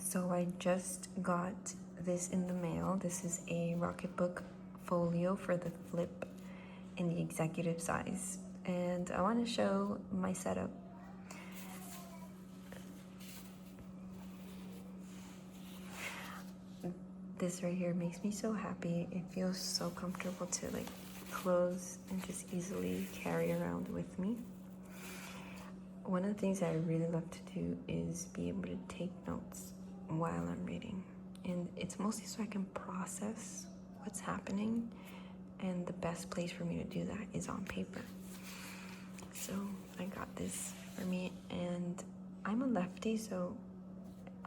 So I just got this in the mail. This is a Rocketbook folio for the flip in the executive size. And I want to show my setup. This right here makes me so happy. It feels so comfortable to like close and just easily carry around with me. One of the things that I really love to do is be able to take notes while I'm reading. And it's mostly so I can process what's happening, and the best place for me to do that is on paper. So I got this for me, and I'm a lefty, so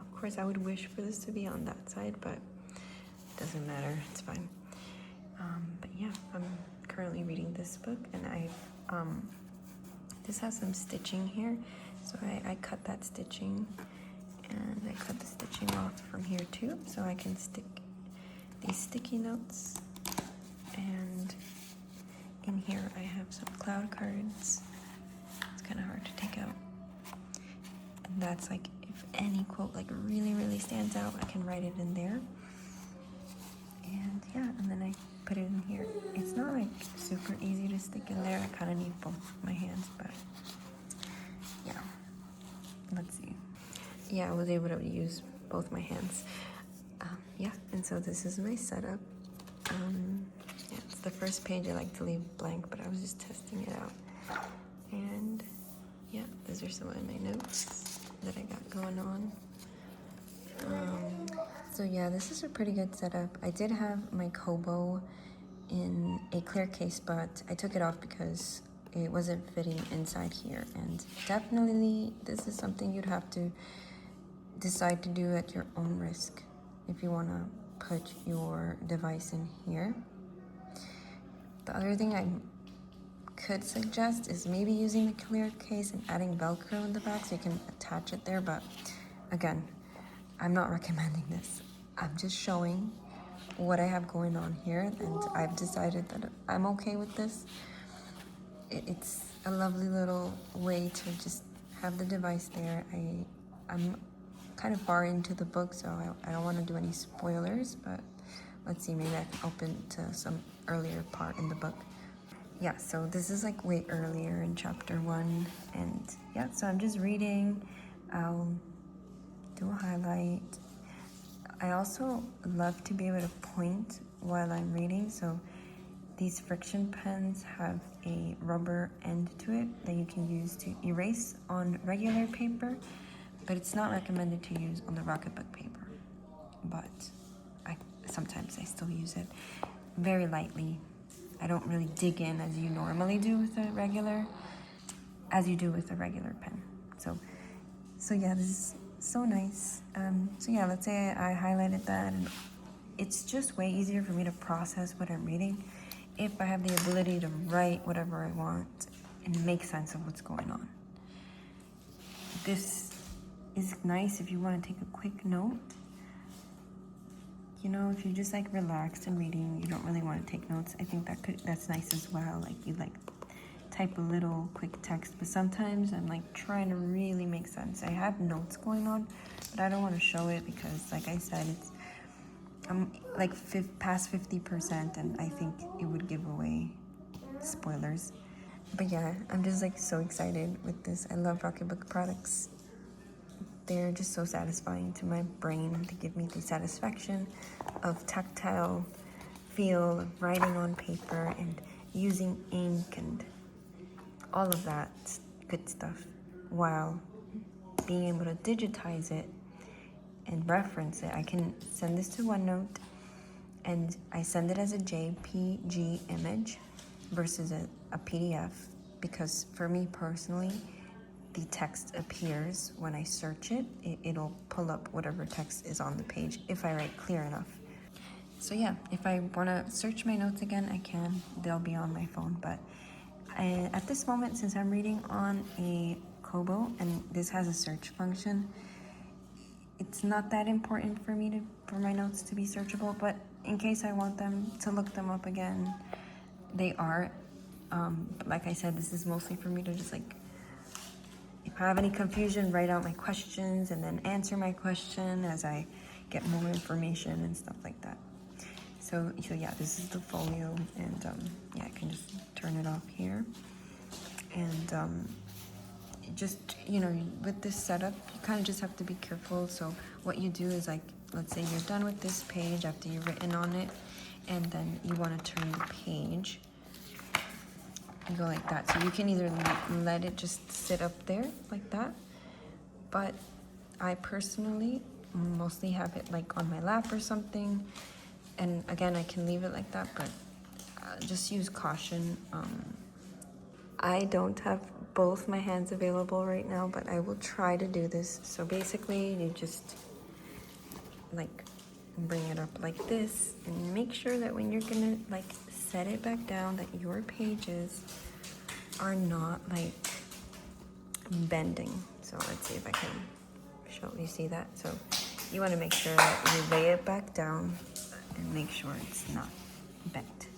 of course I would wish for this to be on that side, but it doesn't matter, it's fine. But yeah, I'm currently reading this book, and this has some stitching here, so I cut that stitching, and I cut the stitching off from here too, so I can stick these sticky notes. And in here I have some cloud cards. It's kind of hard to take out. And that's like, if any quote like really stands out, I can write it in there. And yeah, and then I put it in here. It's not like super easy to stick in there. I kind of need both my hands, but yeah, let's see. Yeah, I was able to use both my hands. Yeah, and so this is my setup. Yeah, it's the first page I like to leave blank, but I was just testing it out. And yeah, those are some of my notes that I got going on. So yeah, this is a pretty good setup. I did have my Kobo in a clear case, but I took it off because it wasn't fitting inside here. And definitely this is something you'd have to decide to do at your own risk if you want to put your device in here. The other thing I could suggest is maybe using the clear case and adding Velcro in the back so you can attach it there, but again, I'm not recommending this. I'm just showing what I have going on here, and I've decided that I'm okay with this. It's a lovely little way to just have the device there. I'm kind of far into the book, so I don't want to do any spoilers, but let's see, maybe I can open to some earlier part in the book. Yeah, so this is like way earlier in chapter 1, and yeah, so I'm just reading. I'll do a highlight. I also love to be able to point while I'm reading, so these friction pens have a rubber end to it that you can use to erase on regular paper, but it's not recommended to use on the Rocketbook paper. But sometimes I still use it very lightly. I don't really dig in as you normally do with a regular pen. So yeah, this is so nice. So yeah, let's say I highlighted that, and it's just way easier for me to process what I'm reading if I have the ability to write whatever I want and make sense of what's going on. This is nice if you want to take a quick note. You know, if you're just like relaxed and reading, you don't really want to take notes, I think that's nice as well. Like you like type a little quick text, but sometimes I'm like trying to really make sense. I have notes going on, but I don't want to show it because, like I said, I'm like past 50%, and I think it would give away spoilers. But yeah, I'm just like so excited with this. I love Rocketbook products. They're just so satisfying to my brain to give me the satisfaction of tactile feel of writing on paper and using ink and all of that good stuff, while being able to digitize it and reference it. I can send this to OneNote, and I send it as a JPG image versus a PDF, because for me personally, the text appears when I search it. It'll pull up whatever text is on the page if I write clear enough. So yeah, if I want to search my notes again, I can. They'll be on my phone, but at this moment, since I'm reading on a Kobo and this has a search function, it's not that important for me for my notes to be searchable, but in case I want them to look them up again, they are. But like I said, this is mostly for me to just like, if have any confusion, write out my questions and then answer my question as I get more information and stuff like that. So yeah, this is the folio, and yeah, I can just turn it off here. And just, you know, with this setup, you kind of just have to be careful. So what you do is, like, let's say you're done with this page after you've written on it, and then you want to turn the page. You go like that. So you can either let it just sit up there like that, but I personally mostly have it like on my lap or something. And again, I can leave it like that, but just use caution. I don't have both my hands available right now, but I will try to do this. So basically, you just like bring it up like this, and make sure that when you're gonna like set it back down, that your pages are not like bending. So let's see if I can show you. See that? So you want to make sure that you lay it back down and make sure it's not bent.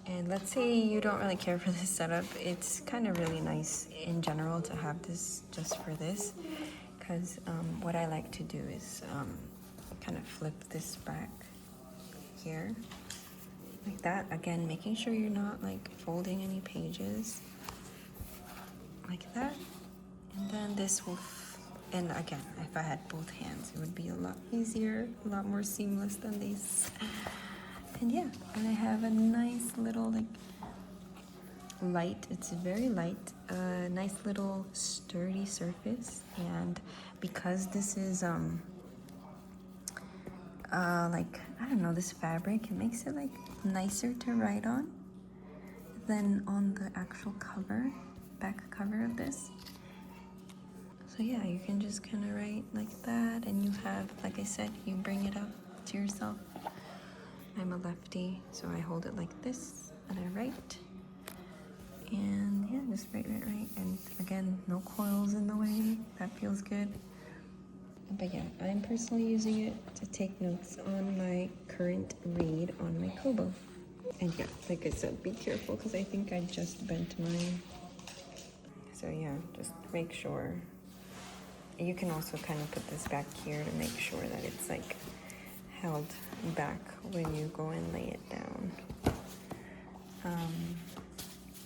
And let's say you don't really care for this setup. It's kind of really nice in general to have this just for this, because what I like to do is kind of flip this back here like that. Again, making sure you're not like folding any pages like that. And then this will, and again, if I had both hands, it would be a lot easier, a lot more seamless than these. And yeah, and I have a nice little like light, it's very light, nice little sturdy surface. And because this is like, I don't know, this fabric, it makes it like nicer to write on than on the actual cover, back cover of this. So yeah, you can just kind of write like that, and you have, like I said, you bring it up to yourself. I'm a lefty, so I hold it like this and I write. And yeah, just write. And again, no coils in the way. That feels good. But yeah, I'm personally using it to take notes on my current read on my Kobo. And yeah, like I said, be careful, because I think I just bent mine. So yeah, just make sure. You can also kind of put this back here to make sure that it's like held back when you go and lay it down.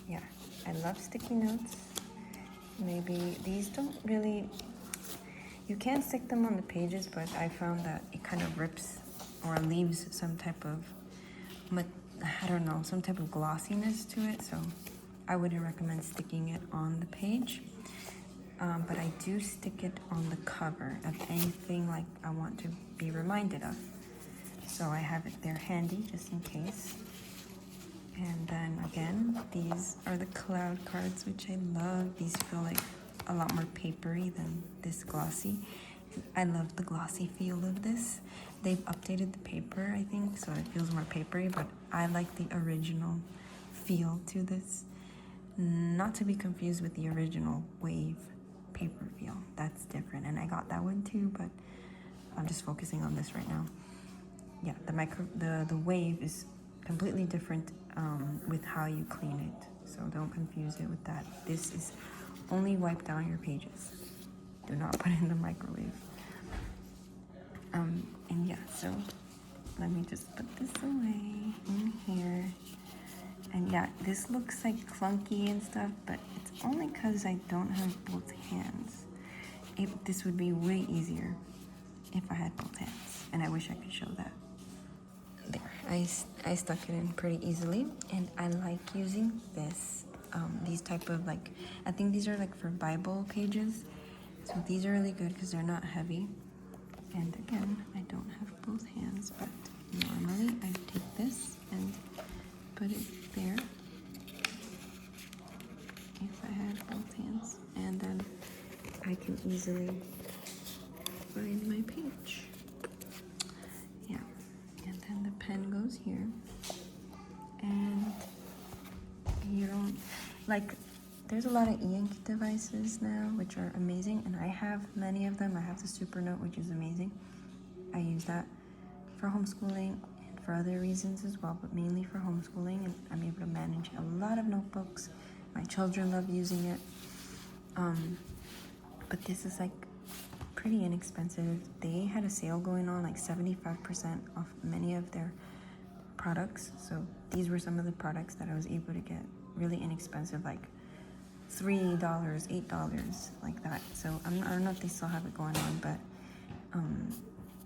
Yeah, I love sticky notes. Maybe these don't really, you can stick them on the pages, but I found that it kind of rips or leaves some type of, I don't know, some type of glossiness to it. So I wouldn't recommend sticking it on the page. But I do stick it on the cover of anything like I want to be reminded of. So I have it there handy just in case. And then again, these are the cloud cards, which I love. These feel like a lot more papery than this glossy. I love the glossy feel of this. They've updated the paper, I think, so it feels more papery, but I like the original feel to this. Not to be confused with the original wave paper feel. That's different, and I got that one too, but I'm just focusing on this right now. Yeah, the wave is completely different with how you clean it, so don't confuse it with that. This is only wipe down your pages. Do not put it in the microwave. And yeah, so let me just put this away in here. And yeah, this looks like clunky and stuff, but it's only because I don't have both hands. This would be way easier if I had both hands, and I wish I could show that. There, I stuck it in pretty easily, and I like using this, these type of like, I think these are like for Bible pages, so these are really good because they're not heavy. And again, I don't have both hands, but normally I take this and put it there if I had both hands, and then I can easily find my page. Yeah, and then the pen goes here, and you don't, like, there's a lot of e-ink devices now which are amazing, and I have many of them. I have the Supernote, which is amazing. I use that for homeschooling and for other reasons as well, but mainly for homeschooling, and I'm able to manage a lot of notebooks. My children love using it, But this is like pretty inexpensive. They had a sale going on, like 75% off many of their products. So these were some of the products that I was able to get really inexpensive, like $3, $8, like that. So I don't know if they still have it going on, but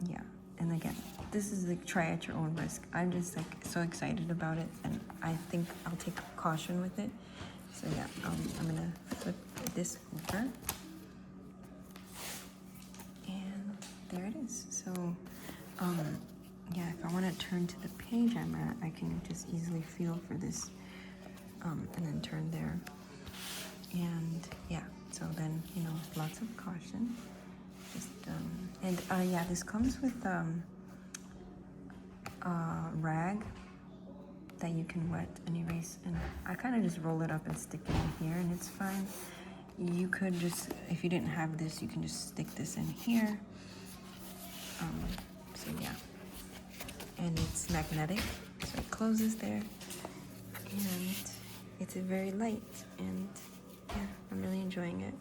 yeah. And again, this is like try at your own risk. I'm just like so excited about it, and I think I'll take caution with it. So yeah, I'm gonna flip this over, and there it is. So yeah, if I want to turn to the page I'm at, I can just easily feel for this, and then turn there. And yeah, so then, you know, lots of caution. Just and yeah, this comes with a rag that you can wet and erase, and I kind of just roll it up and stick it in here, and it's fine. You could just, if you didn't have this, you can just stick this in here. So yeah, and it's magnetic, so it closes there, and it's very light, and yeah, I'm really enjoying it.